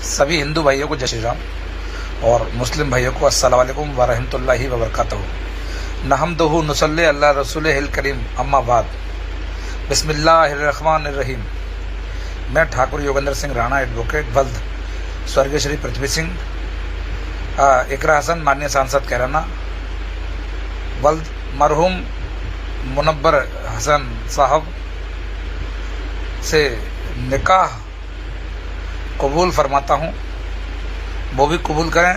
सभी हिंदू भाइयों को जय श्री राम और मुस्लिम भाइयों को अस्सलाम वालेकुम व रहमतुल्लाहि व बरकातहू। नहमदुहु नुसल्ली अल्ला रसूलिहिल करीम अम्मा बाद। बिस्मिल्लाहिर्रहमानिर्रहीम। मैं ठाकुर योगेंद्र सिंह राणा एडवोकेट वल्द, स्वर्गीय श्री पृथ्वी सिंह, इकरा हसन माननीय सांसद कैराना, वल्द मरहूम मुनव्वर हसन साहब से निकाह कबूल फरमाता हूँ। वो भी कबूल करें,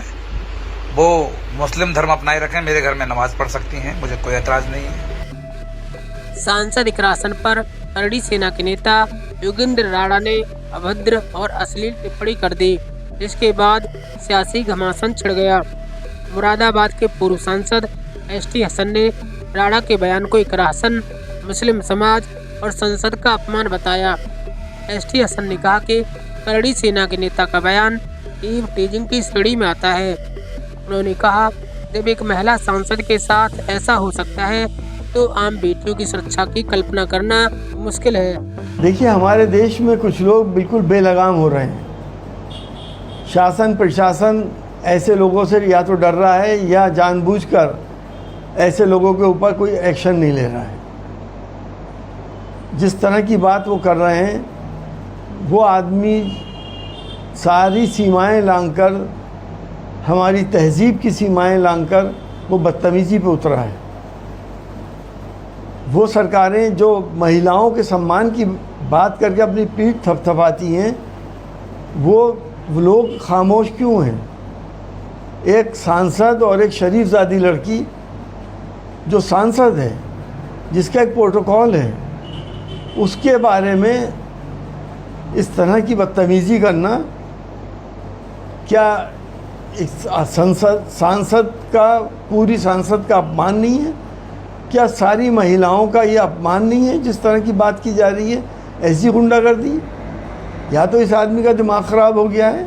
वो मुस्लिम धर्म अपनाए रखें, मेरे घर में नमाज पढ़ सकती हैं, मुझे कोई एतराज़ नहीं है। सांसद इकरा हसन पर करड़ी सेना के नेता योगेंद्र राणा ने अभद्र और अश्लील टिप्पणी कर दी, जिसके बाद सियासी घमासान छिड़ गया। मुरादाबाद के पूर्व सांसद एसटी हसन ने राणा के बयान को इकरा हसन, मुस्लिम समाज और संसद का अपमान बताया। एसटी हसन ने कहा कि करड़ी सेना के नेता का बयान ईव टीजिंग की श्रेणी में आता है। उन्होंने कहा, जब एक महिला सांसद के साथ ऐसा हो सकता है तो आम बेटियों की सुरक्षा की कल्पना करना मुश्किल है। देखिए, हमारे देश में कुछ लोग बिल्कुल बेलगाम हो रहे हैं। शासन प्रशासन ऐसे लोगों से या तो डर रहा है या जानबूझकर ऐसे लोगों के ऊपर कोई एक्शन नहीं ले रहा है। जिस तरह की बात वो कर रहे हैं, वो आदमी सारी सीमाएं लांघकर, हमारी तहजीब की सीमाएं लांघकर वो बदतमीजी पे उतरा है। वो सरकारें जो महिलाओं के सम्मान की बात करके अपनी पीठ थपथपाती हैं, वो लोग खामोश क्यों हैं? एक सांसद और एक शरीफजादी लड़की जो सांसद है, जिसका एक प्रोटोकॉल है, उसके बारे में इस तरह की बदतमीज़ी करना क्या सांसद का, पूरी सांसद का अपमान नहीं है? क्या सारी महिलाओं का ये अपमान नहीं है जिस तरह की बात की जा रही है? ऐसी गुंडागर्दी, या तो इस आदमी का दिमाग ख़राब हो गया है,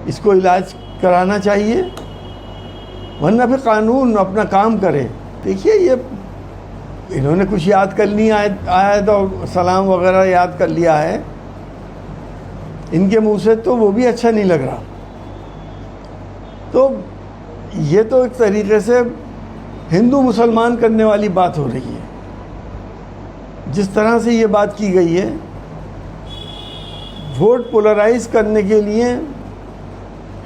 इसको इलाज कराना चाहिए, वरना फिर कानून अपना काम करे। देखिए, ये इन्होंने कुछ याद कर लिया, आयत और सलाम वगैरह याद कर लिया है, इनके मुंह से तो वो भी अच्छा नहीं लग रहा। तो ये तो एक तरीके से हिंदू मुसलमान करने वाली बात हो रही है। जिस तरह से ये बात की गई है, वोट पोलराइज करने के लिए,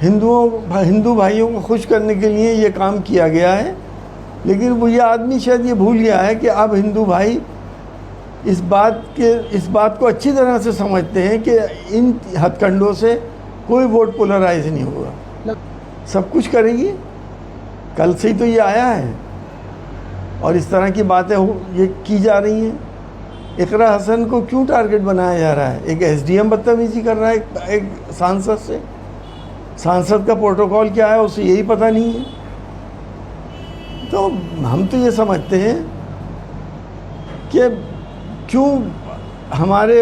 हिंदू भाइयों को खुश करने के लिए ये काम किया गया है। लेकिन वो ये आदमी शायद ये भूल गया है कि अब हिंदू भाई इस बात को अच्छी तरह से समझते हैं कि इन हथकंडों से कोई वोट पोलराइज नहीं होगा। सब कुछ करेगी, कल से ही तो ये आया है और इस तरह की बातें ये की जा रही हैं। इकरा हसन को क्यों टारगेट बनाया जा रहा है? एक एसडीएम बदतमीजी कर रहा है एक सांसद से। सांसद का प्रोटोकॉल क्या है उसे यही पता नहीं है। तो हम तो ये समझते हैं कि क्यों हमारे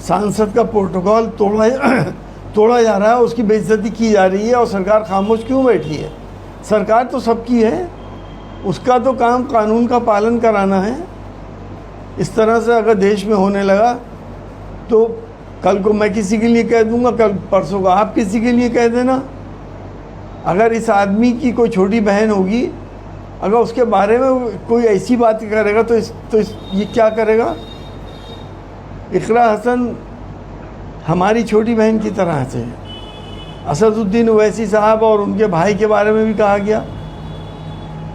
सांसद का प्रोटोकॉल तोड़ा जा रहा है, उसकी बेइज्जती की जा रही है और सरकार खामोश क्यों बैठी है? सरकार तो सबकी है, उसका तो काम कानून का पालन कराना है। इस तरह से अगर देश में होने लगा तो कल को मैं किसी के लिए कह दूंगा, कल परसों को आप किसी के लिए कह देना। अगर इस आदमी की कोई छोटी बहन होगी, अगर उसके बारे में कोई ऐसी बात करेगा तो ये क्या करेगा? इकरा हसन हमारी छोटी बहन की तरह से है। असदुद्दीन ओवैसी साहब और उनके भाई के बारे में भी कहा गया,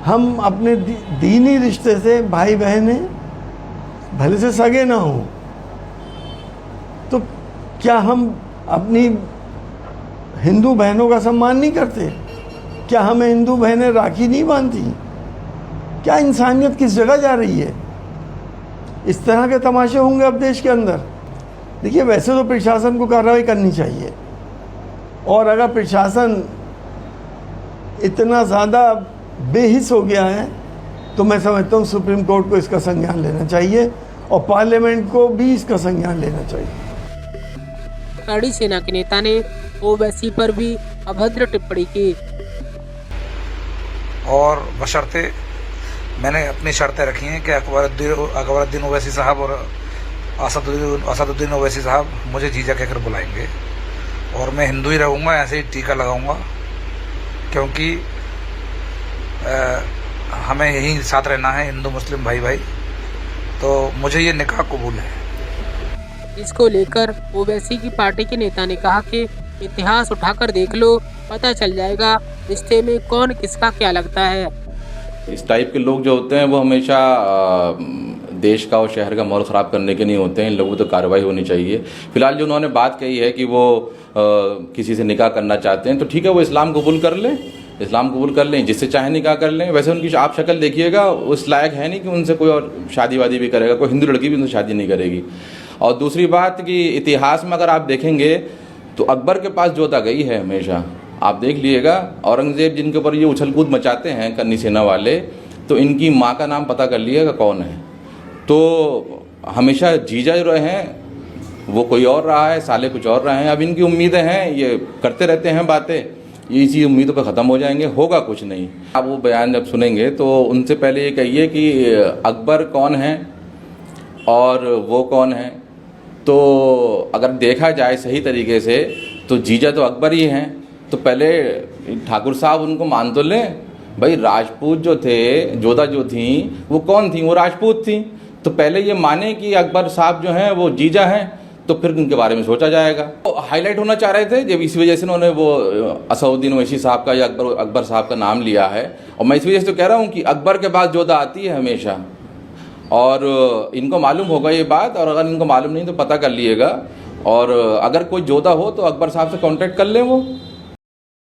हम अपने दीनी रिश्ते से भाई बहन हैं, भले से सगे ना हों, तो क्या हम अपनी हिंदू बहनों का सम्मान नहीं करते? क्या हमें हिंदू बहनें राखी नहीं बांधती? क्या इंसानियत किस जगह जा रही है? इस तरह के तमाशे होंगे अब देश के अंदर। देखिए, वैसे तो प्रशासन को कार्रवाई करनी चाहिए, और अगर प्रशासन इतना ज़्यादा बेहिस हो गया है तो मैं समझता हूँ सुप्रीम कोर्ट को इसका संज्ञान लेना चाहिए और पार्लियामेंट को भी इसका संज्ञान लेना चाहिए। करड़ी सेना के नेता ने ओवैसी पर भी अभद्र टिप्पणी की और बशर्ते मैंने अपनी शर्तें रखी हैं कि अकबरुद्दीन ओवैसी साहब और असदुद्दीन ओवैसी साहब मुझे जीजा कहकर बुलाएंगे और और मैं हिंदू ही रहूँगा, ऐसे ही टीका लगाऊंगा, क्योंकि हमें यहीं साथ रहना है, हिंदू मुस्लिम भाई भाई। तो मुझे ये निकाह कबूल है। इसको लेकर ओवैसी की पार्टी के नेता ने कहा कि इतिहास उठाकर देख लो, पता चल जाएगा रिश्ते में कौन किसका क्या लगता है। इस टाइप के लोग जो होते हैं वो हमेशा देश का और शहर का माहौल ख़राब करने के नहीं होते हैं। इन लोगों पर तो कार्रवाई होनी चाहिए। फिलहाल जो उन्होंने बात कही है कि वो किसी से निकाह करना चाहते हैं, तो ठीक है, वो इस्लाम कबूल कर लें, इस्लाम कबूल कर लें, जिससे चाहे निकाह कर लें। वैसे उनकी आप शक्ल देखिएगा, उस लायक है नहीं कि उनसे कोई और शादी वादी भी करेगा। कोई हिंदू लड़की भी उनसे शादी नहीं करेगी। और दूसरी बात कि इतिहास में अगर आप देखेंगे तो अकबर के पास जोधा गई है हमेशा, आप देख लीजिएगा। औरंगज़ेब जिनके ऊपर ये उछल कूद मचाते हैं कन्नी सेना वाले, तो इनकी माँ का नाम पता कर लीजिएगा कौन है। तो हमेशा जीजा जो रहे हैं वो कोई और रहा है, साले कुछ और रहे हैं। अब इनकी उम्मीदें हैं, ये करते रहते हैं बातें, ये इसी उम्मीदों पर ख़त्म हो जाएंगे, होगा कुछ नहीं। आप वो बयान जब सुनेंगे तो उनसे पहले ये कहिए कि अकबर कौन है और वो कौन है। तो अगर देखा जाए सही तरीके से तो जीजा तो अकबर ही हैं। तो पहले ठाकुर साहब उनको मान तो लें भाई, राजपूत जो थे, जोधा जो थी वो कौन थी, वो राजपूत थी। तो पहले ये माने कि अकबर साहब जो हैं वो जीजा हैं, तो फिर उनके बारे में सोचा जाएगा। तो हाईलाइट होना चाह रहे थे, जब इसी वजह से उन्होंने वो असदुद्दीन ओवैसी साहब का या अकबर साहब का नाम लिया है। और मैं इस वजह से तो कह रहा हूँ कि अकबर के बाद जोधा आती है हमेशा, और इनको मालूम होगा ये बात। और अगर इनको मालूम नहीं तो पता कर लिएगा। और अगर कोई जोधा हो तो अकबर साहब से कांटेक्ट कर लें वो।